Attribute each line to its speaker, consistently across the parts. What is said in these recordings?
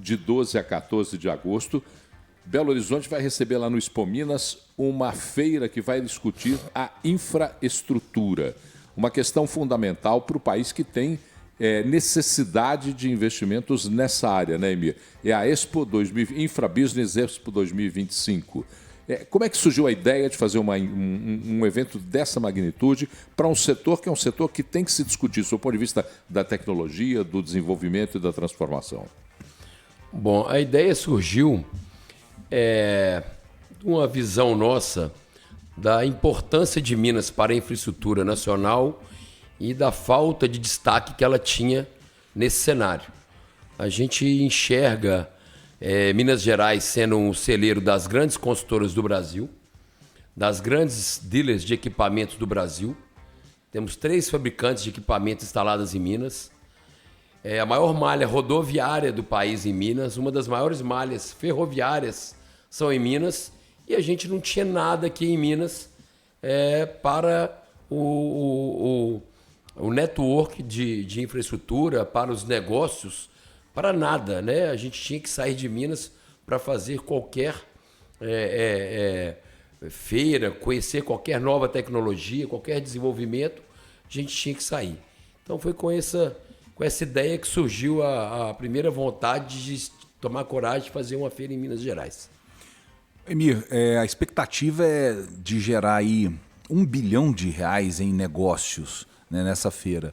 Speaker 1: de 12 a 14 de agosto, Belo Horizonte vai receber lá no Expo Minas uma feira que vai discutir a infraestrutura, uma questão fundamental para o país que tem necessidade de investimentos nessa área, né, Emir? É a Expo 2000, Infrabusiness Expo 2025. Como é que surgiu a ideia de fazer um evento dessa magnitude para um setor que é um setor que tem que se discutir do ponto de vista da tecnologia, do desenvolvimento e da transformação?
Speaker 2: Bom, a ideia surgiu de uma visão nossa da importância de Minas para a infraestrutura nacional e da falta de destaque que ela tinha nesse cenário. A gente enxerga Minas Gerais sendo um celeiro das grandes consultoras do Brasil, das grandes dealers de equipamentos do Brasil. Temos 3 fabricantes de equipamentos instalados em Minas. A maior malha rodoviária do país em Minas, uma das maiores malhas ferroviárias são em Minas, e a gente não tinha nada aqui em Minas para o network de infraestrutura, para os negócios, para nada, né? A gente tinha que sair de Minas para fazer qualquer feira, conhecer qualquer nova tecnologia, qualquer desenvolvimento, a gente tinha que sair. Então foi com essa ideia que surgiu a primeira vontade de tomar coragem de fazer uma feira em Minas Gerais.
Speaker 3: Emir, a expectativa é de gerar aí R$1 bilhão em negócios, né, nessa feira.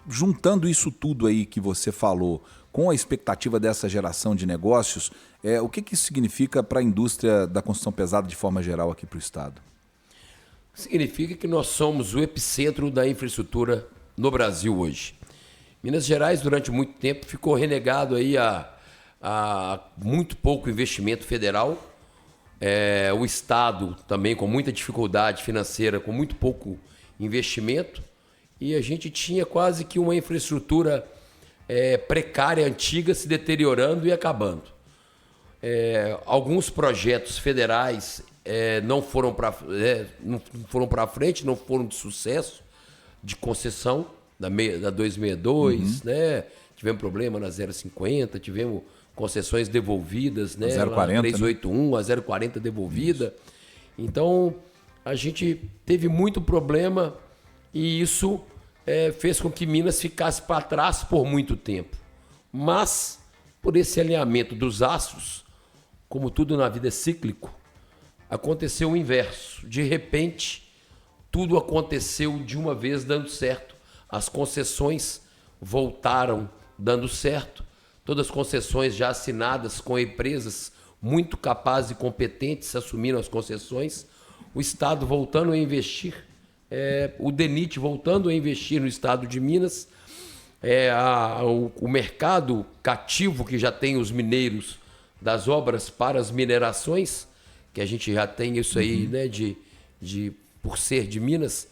Speaker 3: Juntando isso tudo aí que você falou com a expectativa dessa geração de negócios, o que isso significa para a indústria da construção pesada de forma geral aqui para o Estado?
Speaker 2: Significa que nós somos o epicentro da infraestrutura no Brasil hoje. Minas Gerais, durante muito tempo, ficou renegado aí a muito pouco investimento federal. O Estado também com muita dificuldade financeira, com muito pouco investimento. E a gente tinha quase que uma infraestrutura precária, antiga, se deteriorando e acabando. Alguns projetos federais não foram para frente, não foram de sucesso, de concessão da 262, né? Tivemos problema na 050, tivemos concessões devolvidas, né?
Speaker 3: A 040,
Speaker 2: 381, a 040 devolvida. Isso. Então, a gente teve muito problema e isso fez com que Minas ficasse para trás por muito tempo. Mas, por esse alinhamento dos astros, como tudo na vida é cíclico, aconteceu o inverso. De repente, tudo aconteceu de uma vez dando certo. As concessões voltaram dando certo. Todas as concessões já assinadas com empresas muito capazes e competentes assumiram as concessões. O Estado voltando a investir, o DENIT voltando a investir no Estado de Minas. O mercado cativo que já tem os mineiros das obras para as minerações, que a gente já tem isso aí, né, por ser de Minas.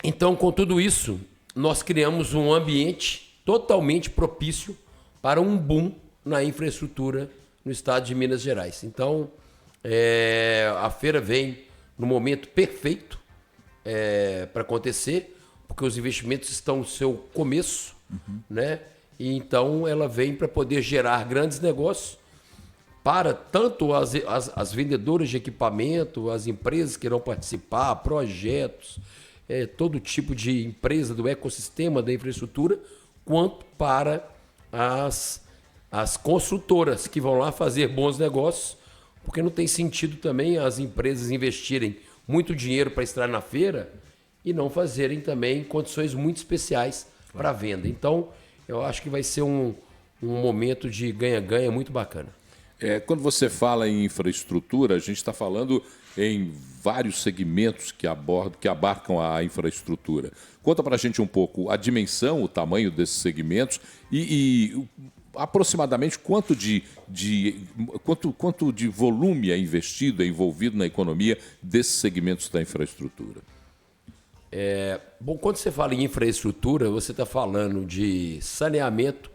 Speaker 2: Então, com tudo isso, nós criamos um ambiente totalmente propício para um boom na infraestrutura no estado de Minas Gerais. Então, a feira vem no momento perfeito para acontecer, porque os investimentos estão no seu começo, né? E então ela vem para poder gerar grandes negócios para tanto as vendedoras de equipamento, as empresas que irão participar, projetos, todo tipo de empresa do ecossistema da infraestrutura, quanto para as construtoras que vão lá fazer bons negócios, porque não tem sentido também as empresas investirem muito dinheiro para estar na feira e não fazerem também condições muito especiais para venda. Então, eu acho que vai ser um momento de ganha-ganha muito bacana.
Speaker 1: Quando você fala em infraestrutura, a gente está falando em vários segmentos que abarcam a infraestrutura. Conta para a gente um pouco a dimensão, o tamanho desses segmentos e aproximadamente quanto de volume é investido, é envolvido na economia desses segmentos da infraestrutura.
Speaker 2: Bom, quando você fala em infraestrutura, você está falando de saneamento,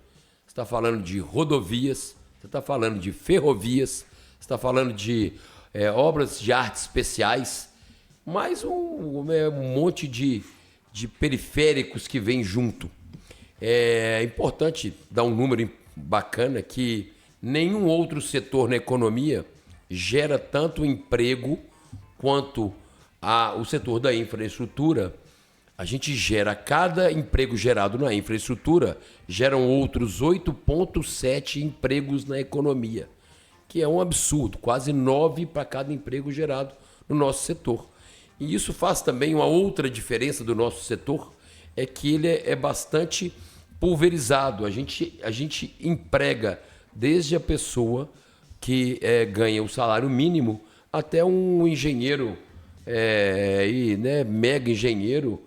Speaker 2: você está falando de rodovias, você está falando de ferrovias, você está falando de obras de artes especiais, mais um monte de periféricos que vem junto. É importante dar um número bacana que nenhum outro setor na economia gera tanto emprego quanto o setor da infraestrutura. A gente gera, cada emprego gerado na infraestrutura, geram outros 8,7 empregos na economia, que é um absurdo, quase 9 para cada emprego gerado no nosso setor. E isso faz também uma outra diferença do nosso setor, é que ele é bastante pulverizado. A gente emprega desde a pessoa que ganha o salário mínimo até um engenheiro, mega engenheiro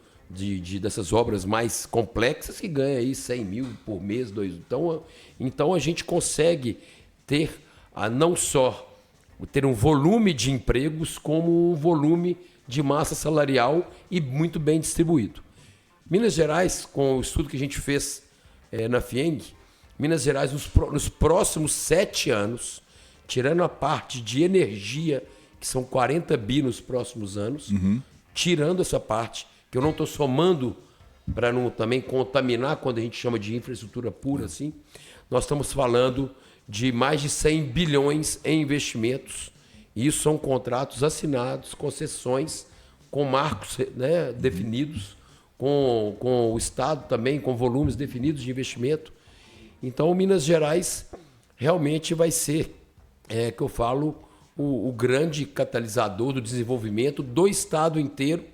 Speaker 2: dessas obras mais complexas que ganha aí 100 mil por mês, 2. Então a gente consegue ter não só ter um volume de empregos, como um volume de massa salarial e muito bem distribuído. Minas Gerais, com o estudo que a gente fez na FIENG, Minas Gerais, nos próximos 7 anos, tirando a parte de energia, que são 40 bi nos próximos anos, tirando essa parte, que eu não estou somando para não também contaminar quando a gente chama de infraestrutura pura, assim, nós estamos falando de mais de 100 bilhões em investimentos. E isso são contratos assinados, concessões, com marcos definidos, com o Estado também, com volumes definidos de investimento. Então, o Minas Gerais realmente vai ser, que eu falo, o grande catalisador do desenvolvimento do Estado inteiro.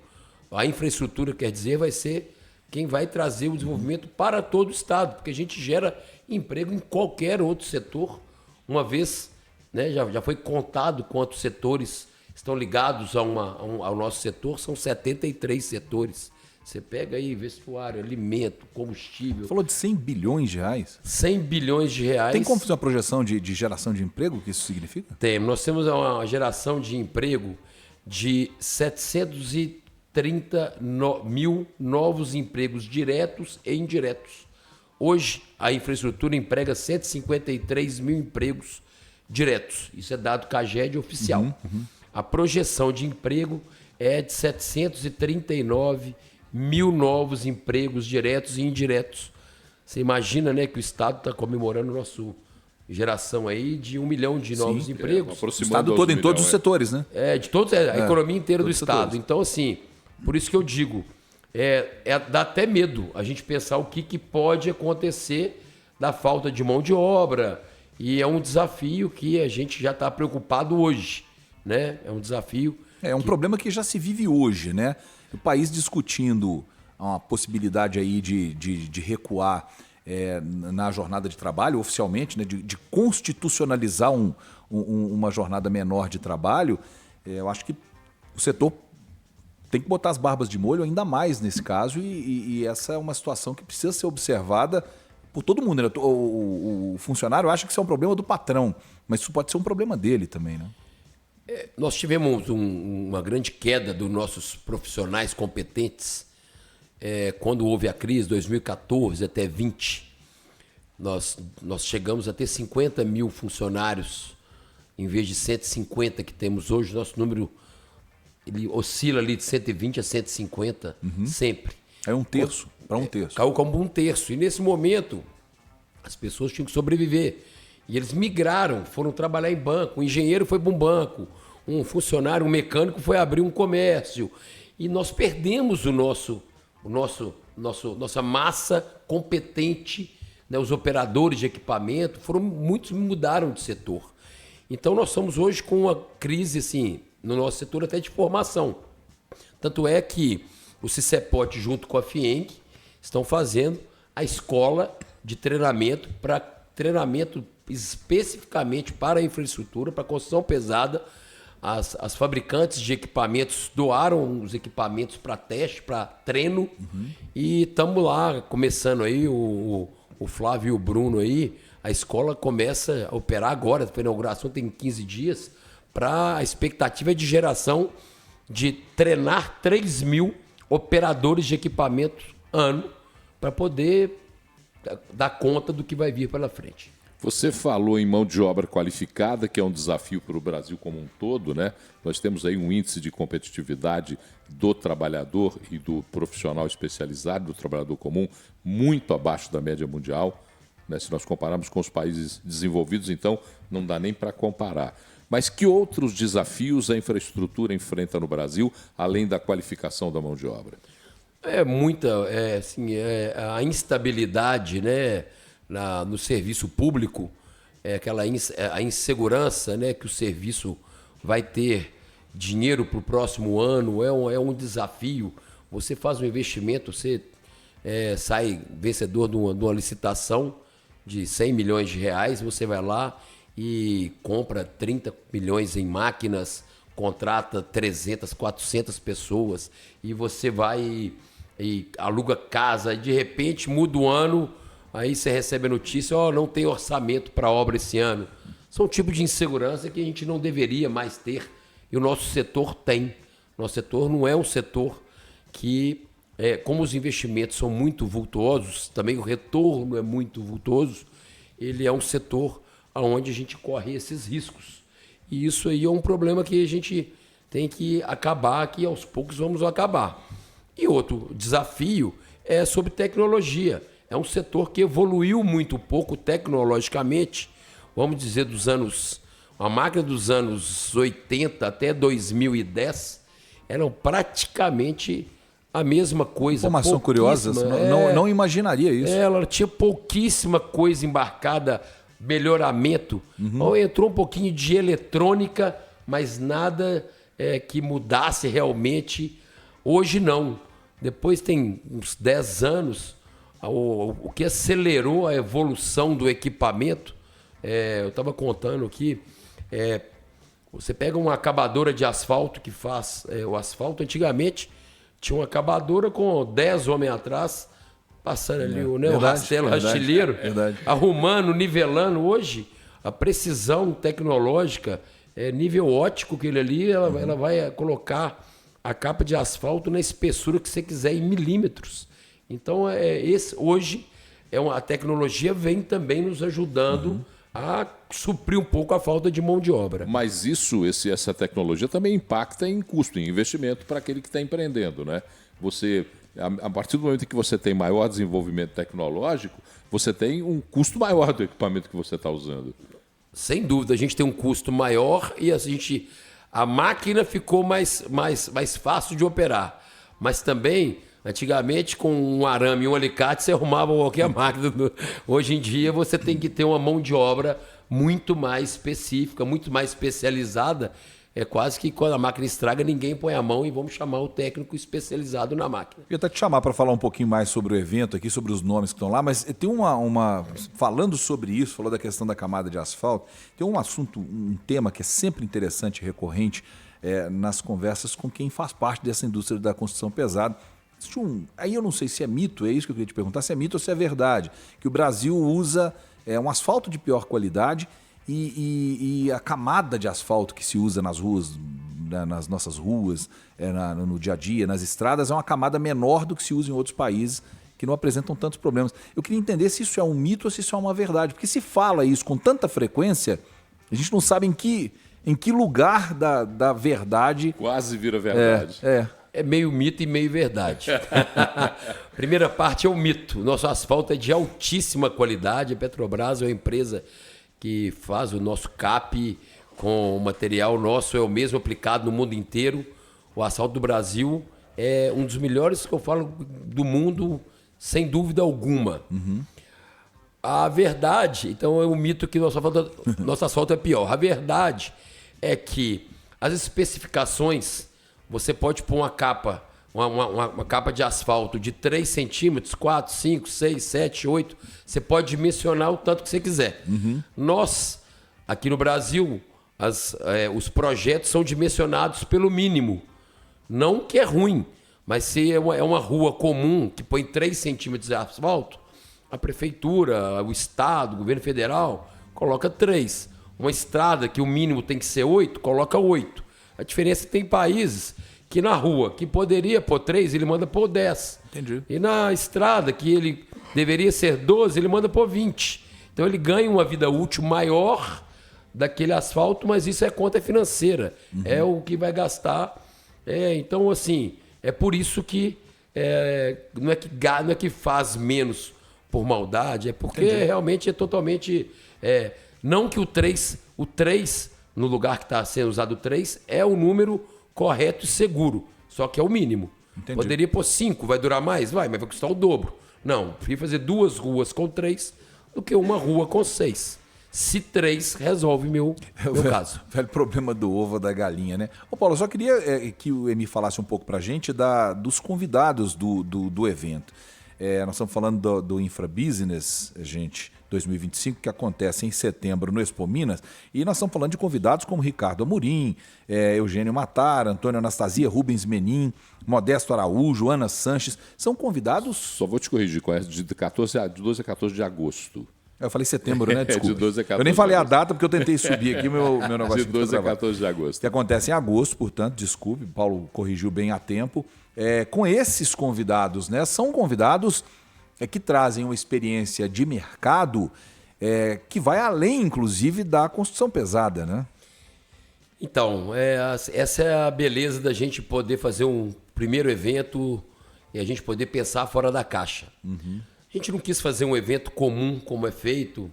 Speaker 2: A infraestrutura, quer dizer, vai ser quem vai trazer o desenvolvimento para todo o Estado, porque a gente gera emprego em qualquer outro setor, uma vez, já foi contado quantos setores estão ligados ao nosso setor, são 73 setores. Você pega aí vestuário, alimento, combustível.
Speaker 3: Você falou de 100 bilhões de reais?
Speaker 2: 100 bilhões de reais.
Speaker 3: Tem como fazer uma projeção de geração de emprego? O que isso significa?
Speaker 2: Temos. Nós temos uma geração de emprego de 730 mil novos empregos diretos e indiretos. Hoje, a infraestrutura emprega 153 mil empregos diretos. Isso é dado CAGED oficial. A projeção de emprego é de 739 mil novos empregos diretos e indiretos. Você imagina, que o Estado está comemorando nossa geração aí de 1 milhão de novos empregos.
Speaker 3: O Estado todo, em todos os setores, né?
Speaker 2: De todos, a economia inteira do Estado.
Speaker 3: Setores.
Speaker 2: Então, assim, por isso que eu digo, dá até medo a gente pensar o que pode acontecer da falta de mão de obra. E é um desafio que a gente já está preocupado hoje, né? É um desafio.
Speaker 3: É um problema que já se vive hoje, né? O país discutindo uma possibilidade aí de recuar na jornada de trabalho, oficialmente, né? de constitucionalizar uma jornada menor de trabalho. Eu acho que o setor tem que botar as barbas de molho ainda mais nesse caso, e essa é uma situação que precisa ser observada por todo mundo, né? O funcionário acha que isso é um problema do patrão, mas isso pode ser um problema dele também, né?
Speaker 2: Nós tivemos uma grande queda dos nossos profissionais competentes quando houve a crise, 2014 até 20. Nós chegamos a ter 50 mil funcionários em vez de 150 que temos hoje. Nosso número ele oscila ali de 120 a 150 sempre.
Speaker 3: É um terço, para um terço.
Speaker 2: Caiu como um terço. E nesse momento, as pessoas tinham que sobreviver. E eles migraram, foram trabalhar em banco. Um engenheiro foi para um banco, um funcionário, um mecânico foi abrir um comércio. E nós perdemos nossa massa competente, né? Os operadores de equipamento, muitos mudaram de setor. Então nós estamos hoje com uma crise assim, no nosso setor até de formação. Tanto é que o CICEPOT, junto com a FIENG, estão fazendo a escola de treinamento especificamente para a infraestrutura, para a construção pesada. As fabricantes de equipamentos doaram os equipamentos para teste, para treino, e estamos lá começando aí, o Flávio e o Bruno aí, a escola começa a operar agora, a inauguração tem 15 dias, para a expectativa de geração de treinar 3 mil operadores de equipamentos ano, para poder dar conta do que vai vir pela frente.
Speaker 1: Você falou em mão de obra qualificada, que é um desafio para o Brasil como um todo, né? Nós temos aí um índice de competitividade do trabalhador e do profissional especializado, do trabalhador comum, muito abaixo da média mundial, né? Se nós compararmos com os países desenvolvidos, então não dá nem para comparar. Mas que outros desafios a infraestrutura enfrenta no Brasil, além da qualificação da mão de obra?
Speaker 2: A instabilidade, né, no serviço público, a insegurança, né, que o serviço vai ter dinheiro para o próximo ano, é um desafio. Você faz um investimento, você sai vencedor de uma licitação de 100 milhões de reais, você vai lá e compra 30 milhões em máquinas, contrata 300, 400 pessoas e você vai e aluga casa e de repente muda o ano, aí você recebe a notícia, não tem orçamento para obra esse ano. São um tipo de insegurança que a gente não deveria mais ter e o nosso setor tem. Nosso setor não é um setor que, como os investimentos são muito vultuosos, também o retorno é muito vultuoso, ele é um setor onde a gente corre esses riscos. E isso aí é um problema que a gente tem que acabar, que aos poucos vamos acabar. E outro desafio é sobre tecnologia. É um setor que evoluiu muito pouco tecnologicamente, vamos dizer, a máquina dos anos 80 até 2010 eram praticamente a mesma coisa.
Speaker 3: Informação curiosa, não imaginaria isso.
Speaker 2: Ela tinha pouquíssima coisa embarcada, melhoramento. Entrou um pouquinho de eletrônica, mas nada que mudasse realmente. Hoje não. Depois tem uns 10 anos, o que acelerou a evolução do equipamento, eu estava contando aqui, você pega uma acabadora de asfalto que faz o asfalto, antigamente tinha uma acabadora com 10 homens atrás, passando ali o rastelo rastilheiro, arrumando, nivelando. Hoje, a precisão tecnológica, nível ótico que ele ali, ela vai colocar a capa de asfalto na espessura que você quiser, em milímetros. Então, hoje, a tecnologia vem também nos ajudando a suprir um pouco a falta de mão de obra.
Speaker 1: Mas essa tecnologia também impacta em custo, em investimento para aquele que está empreendendo, né? A partir do momento que você tem maior desenvolvimento tecnológico, você tem um custo maior do equipamento que você está usando.
Speaker 2: Sem dúvida, a gente tem um custo maior e a máquina ficou mais fácil de operar. Mas também, antigamente, com um arame e um alicate, você arrumava qualquer máquina. Hoje em dia, você tem que ter uma mão de obra muito mais específica, muito mais especializada. É quase que quando a máquina estraga, ninguém põe a mão e vamos chamar o técnico especializado na máquina.
Speaker 3: Eu ia até te chamar para falar um pouquinho mais sobre o evento aqui, sobre os nomes que estão lá, mas tem falando sobre isso, falou da questão da camada de asfalto, tem um assunto, um tema que é sempre interessante e recorrente nas conversas com quem faz parte dessa indústria da construção pesada. Aí eu não sei se é mito, é isso que eu queria te perguntar, se é mito ou se é verdade, que o Brasil usa um asfalto de pior qualidade e a camada de asfalto que se usa nas ruas, nas nossas ruas, no dia a dia, nas estradas, é uma camada menor do que se usa em outros países que não apresentam tantos problemas. Eu queria entender se isso é um mito ou se isso é uma verdade, porque se fala isso com tanta frequência, a gente não sabe em que lugar da verdade...
Speaker 1: Quase vira verdade.
Speaker 2: É meio mito e meio verdade. Primeira parte é o mito. Nosso asfalto é de altíssima qualidade. A Petrobras é uma empresa que faz o nosso CAP com o material nosso, é o mesmo aplicado no mundo inteiro. O asfalto do Brasil é um dos melhores que eu falo do mundo, sem dúvida alguma. A verdade, então é um mito que nosso asfalto é pior. A verdade é que as especificações, você pode pôr uma capa, uma capa de asfalto de 3 centímetros, 4, 5, 6, 7, 8. Você pode dimensionar o tanto que você quiser. Nós, aqui no Brasil, os projetos são dimensionados pelo mínimo. Não que é ruim, mas se é uma rua comum que põe 3 centímetros de asfalto, a prefeitura, o Estado, o governo federal, coloca 3. Uma estrada que o mínimo tem que ser 8, coloca 8. A diferença é que tem países que na rua, que poderia pôr 3, ele manda pôr 10.
Speaker 3: Entendi.
Speaker 2: E na estrada, que ele deveria ser 12, ele manda pôr 20. Então ele ganha uma vida útil maior daquele asfalto, mas isso é conta financeira. É o que vai gastar. Então, assim, é por isso que não é que faz menos por maldade, é porque realmente é totalmente... não que o 3, no lugar que está sendo usado o 3, é o número correto e seguro, só que é o mínimo.
Speaker 3: Entendi.
Speaker 2: Poderia pôr 5, vai durar mais? Vai, mas vai custar o dobro. Não, prefiro fazer 2 ruas com 3 do que uma rua com 6. Se 3 resolve meu caso.
Speaker 3: Velho problema do ovo ou da galinha, né? Ô Paulo, eu só queria que o Emi falasse um pouco pra gente dos convidados do evento. Nós estamos falando do Infrabusiness, gente, 2025, que acontece em setembro no Expo Minas, e nós estamos falando de convidados como Ricardo Amorim, Eugênio Matar, Antônio Anastasia, Rubens Menin, Modesto Araújo, Ana Sanches. São convidados...
Speaker 1: Só vou te corrigir, de 12 a 14 de agosto.
Speaker 3: Eu falei setembro, né? Desculpa.
Speaker 1: De 12 a 14
Speaker 3: eu nem falei
Speaker 1: de
Speaker 3: a data porque eu tentei subir aqui o meu negócio.
Speaker 1: De 12 a 14 de agosto.
Speaker 3: Que acontece em agosto, portanto, desculpe, Paulo corrigiu bem a tempo. Com esses convidados, né? São convidados que trazem uma experiência de mercado que vai além, inclusive, da construção pesada, né?
Speaker 2: Então, essa é a beleza da gente poder fazer um primeiro evento e a gente poder pensar fora da caixa. A gente não quis fazer um evento comum como é feito.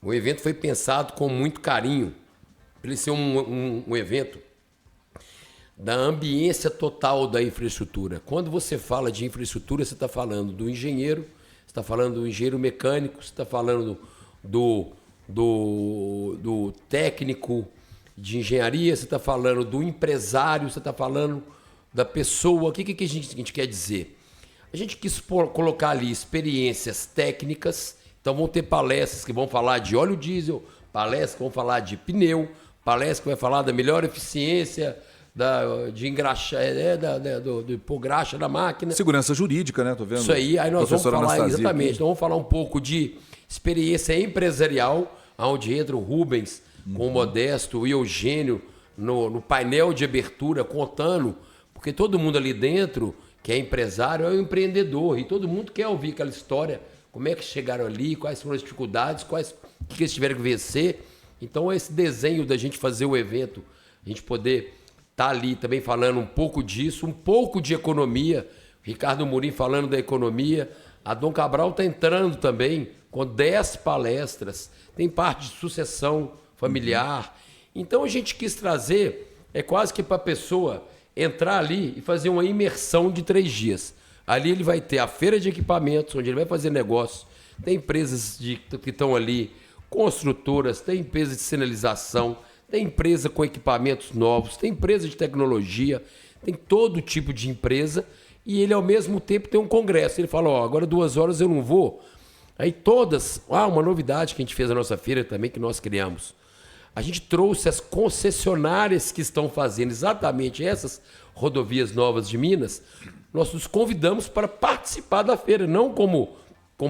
Speaker 2: O evento foi pensado com muito carinho para ele ser um evento da ambiência total da infraestrutura. Quando você fala de infraestrutura, você está falando do engenheiro, você está falando do engenheiro mecânico, você está falando do técnico de engenharia, você está falando do empresário, você está falando da pessoa. O que a gente quer dizer? A gente quis colocar ali experiências técnicas, então vão ter palestras que vão falar de óleo diesel, palestras que vão falar de pneu, palestras que vai falar da melhor eficiência, de engraxar, do pôr graxa na máquina.
Speaker 3: Segurança jurídica, né? Tô vendo.
Speaker 2: Isso aí nós vamos falar
Speaker 3: Anastasia
Speaker 2: exatamente.
Speaker 3: aqui.
Speaker 2: Então vamos falar um pouco de experiência empresarial, onde entra o Rubens com o Modesto e o Eugênio no painel de abertura, contando, porque todo mundo ali dentro que é empresário é um empreendedor e todo mundo quer ouvir aquela história, como é que chegaram ali, quais foram as dificuldades, o que eles tiveram que vencer. Então esse desenho da gente fazer o evento, a gente poder estar ali também falando um pouco disso, um pouco de economia, Ricardo Amorim falando da economia, a Dom Cabral está entrando também com 10 palestras, tem parte de sucessão familiar. Então a gente quis trazer, quase que para a pessoa entrar ali e fazer uma imersão de 3 dias. Ali ele vai ter a feira de equipamentos, onde ele vai fazer negócio. Tem empresas que estão ali, construtoras, tem empresas de sinalização, tem empresa com equipamentos novos, tem empresa de tecnologia, tem todo tipo de empresa. E ele, ao mesmo tempo, tem um congresso. Ele fala, agora 2 horas eu não vou. Aí todas... uma novidade que a gente fez na nossa feira também, que nós criamos. A gente trouxe as concessionárias que estão fazendo exatamente essas rodovias novas de Minas. Nós os convidamos para participar da feira, não como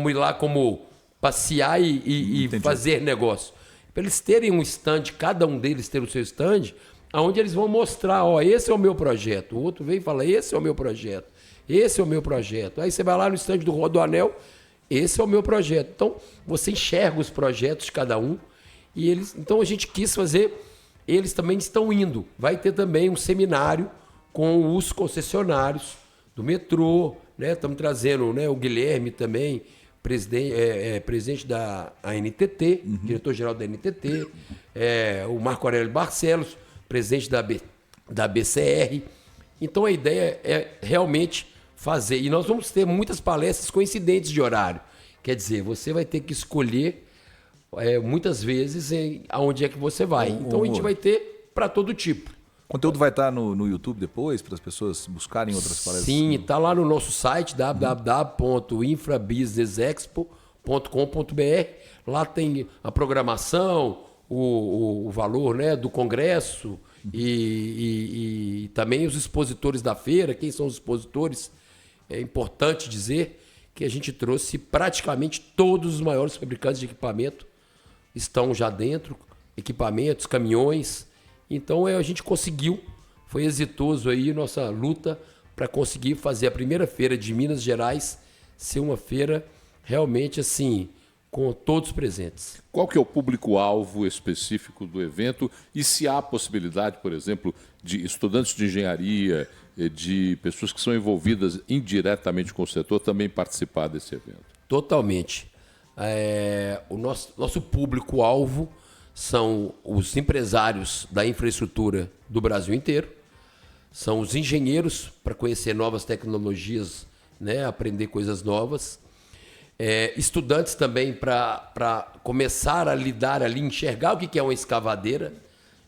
Speaker 2: ir lá, como passear e fazer negócio. Para eles terem um stand, cada um deles ter o seu stand, onde eles vão mostrar, esse é o meu projeto. O outro vem e fala, esse é o meu projeto. Esse é o meu projeto. Aí você vai lá no stand do Rodoanel, esse é o meu projeto. Então, você enxerga os projetos de cada um. Então a gente quis fazer, eles também estão indo. Vai ter também um seminário com os concessionários do metrô, né? Estamos trazendo, né, o Guilherme também, presidente da ANTT, diretor-geral da ANTT, o Marco Aurélio Barcelos, presidente da BCR. Então a ideia é realmente fazer. E nós vamos ter muitas palestras coincidentes de horário. Quer dizer, você vai ter que escolher muitas vezes aonde é que você vai. Então a gente vai ter para todo tipo.
Speaker 3: O conteúdo vai estar no YouTube depois, para as pessoas buscarem outras palestras?
Speaker 2: Sim, está lá no nosso site, www.infrabusinessexpo.com.br. Lá tem a programação, o valor, né, do congresso e também os expositores da feira. Quem são os expositores? É importante dizer que a gente trouxe praticamente todos os maiores fabricantes de equipamento estão já dentro, equipamentos, caminhões. Então a gente conseguiu, foi exitoso aí nossa luta para conseguir fazer a primeira feira de Minas Gerais ser uma feira realmente assim, com todos presentes.
Speaker 1: Qual que é o público-alvo específico do evento e se há possibilidade, por exemplo, de estudantes de engenharia, de pessoas que são envolvidas indiretamente com o setor também participar desse evento?
Speaker 2: Totalmente. O nosso público-alvo são os empresários da infraestrutura do Brasil inteiro, são os engenheiros para conhecer novas tecnologias, né, aprender coisas novas, estudantes também para começar a lidar ali, enxergar o que é uma escavadeira.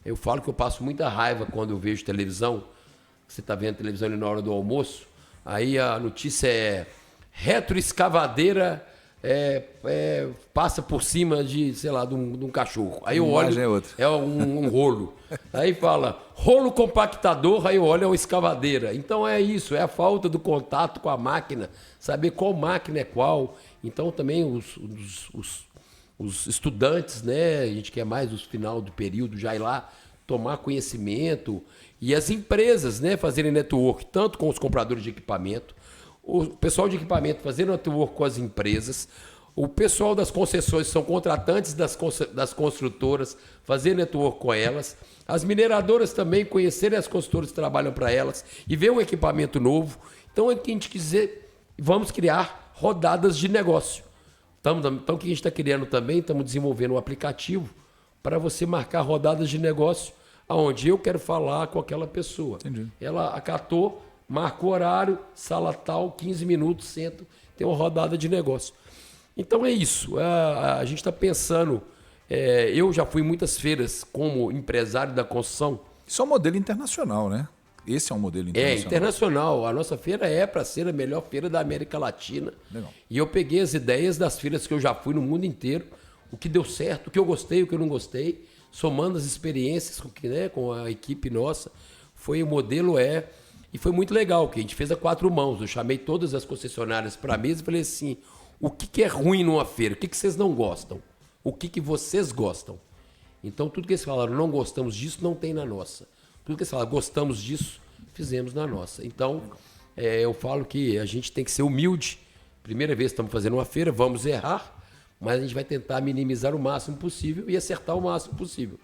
Speaker 2: Eu falo que eu passo muita raiva quando eu vejo televisão, você está vendo televisão ali na hora do almoço, aí a notícia é retroescavadeira passa por cima de, sei lá, de um cachorro. Aí eu olho, é um rolo. Aí fala, rolo compactador, aí eu olho, é uma escavadeira. Então é isso, é a falta do contato com a máquina, saber qual máquina é qual. Então também os estudantes, né, a gente quer mais no final do período já ir lá tomar conhecimento, e as empresas, né, fazerem network tanto com os compradores de equipamento, o pessoal de equipamento fazendo network com as empresas, o pessoal das concessões são contratantes das construtoras, fazer network com elas, as mineradoras também conhecerem as construtoras que trabalham para elas e ver um equipamento novo. Então é que a gente quiser, vamos criar rodadas de negócio. Então o que a gente está criando também, estamos desenvolvendo um aplicativo para você marcar rodadas de negócio, onde eu quero falar com aquela pessoa.
Speaker 3: Entendi.
Speaker 2: Ela acatou, marca o horário, sala tal, 15 minutos, senta, tem uma rodada de negócio. Então é isso, a gente está pensando, eu já fui em muitas feiras como empresário da construção.
Speaker 3: Isso é um modelo internacional, né? Esse é um modelo internacional.
Speaker 2: É internacional, a nossa feira é para ser a melhor feira da América Latina.
Speaker 3: Legal.
Speaker 2: E eu peguei as ideias das feiras que eu já fui no mundo inteiro, o que deu certo, o que eu gostei, o que eu não gostei, somando as experiências com a equipe nossa, o modelo e foi muito legal, que a gente fez a 4 mãos. Eu chamei todas as concessionárias para a mesa e falei assim, o que é ruim numa feira? O que vocês não gostam? O que vocês gostam? Então, tudo que eles falaram, não gostamos disso, não tem na nossa. Tudo que eles falaram, gostamos disso, fizemos na nossa. Então, eu falo que a gente tem que ser humilde. Primeira vez que estamos fazendo uma feira, vamos errar, mas a gente vai tentar minimizar o máximo possível e acertar o máximo possível.